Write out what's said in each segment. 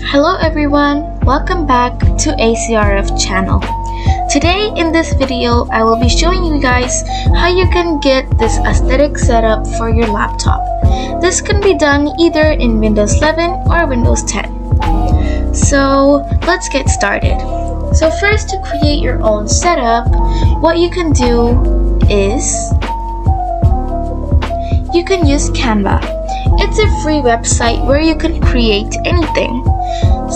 Hello everyone, welcome back to A.C.R.F channel. Today in this video, I will be showing you guys how you can get this aesthetic setup for your laptop. This can be done either in Windows 11 or Windows 10. So let's get started. So first, to create your own setup, what you can do is you can use Canva. It's a free website where you can create anything.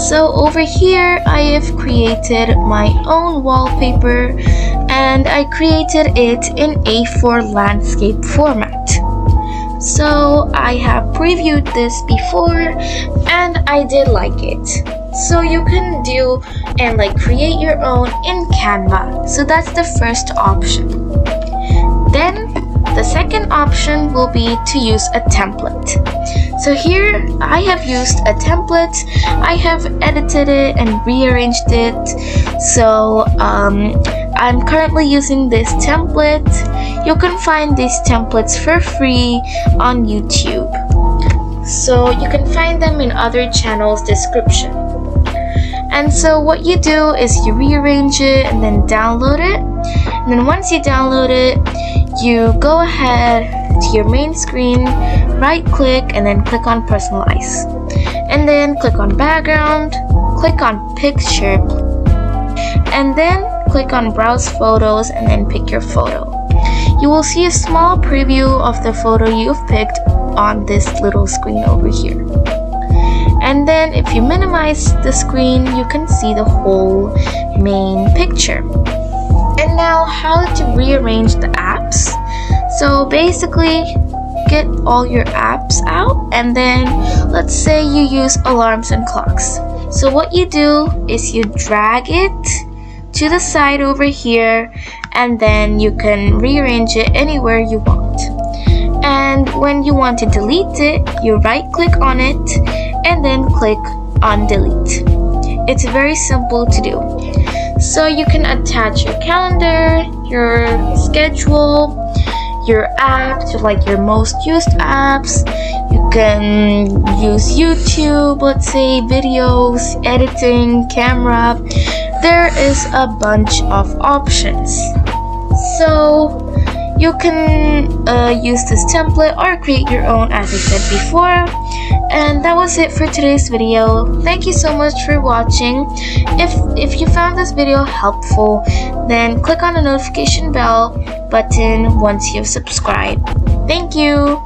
So over here, I have created my own wallpaper and I created it in A4 landscape format. So I have previewed this before and I did like it. So you can do and create your own in Canva. So that's the first option. Then the second option will be to use a template. So here I have used a template. I have edited it and rearranged it. So I'm currently using this template. You can find these templates for free on YouTube. So you can find them in other channels' description. And so what you do is you rearrange it and then download it. And then once you download it, you go ahead to your main screen, right click, and then click on personalize. And then click on background, click on picture, and then click on browse photos and then pick your photo. You will see a small preview of the photo you've picked on this little screen over here. And then if you minimize the screen, you can see the whole main picture. And now, how to rearrange the apps. So basically, get all your apps out, and then let's say you use alarms and clocks. So what you do is you drag it to the side over here, and then you can rearrange it anywhere you want. And when you want to delete it, you right click on it and then click on delete. It's very simple to do. So you can attach your calendar, your schedule, your apps, like your most used apps. You can use YouTube, let's say, videos, editing, camera. There is a bunch of options. So you can use this template or create your own, as I said before. And that was it for today's video. Thank you so much for watching. If you found this video helpful, then click on the notification bell button once you've subscribed. Thank you.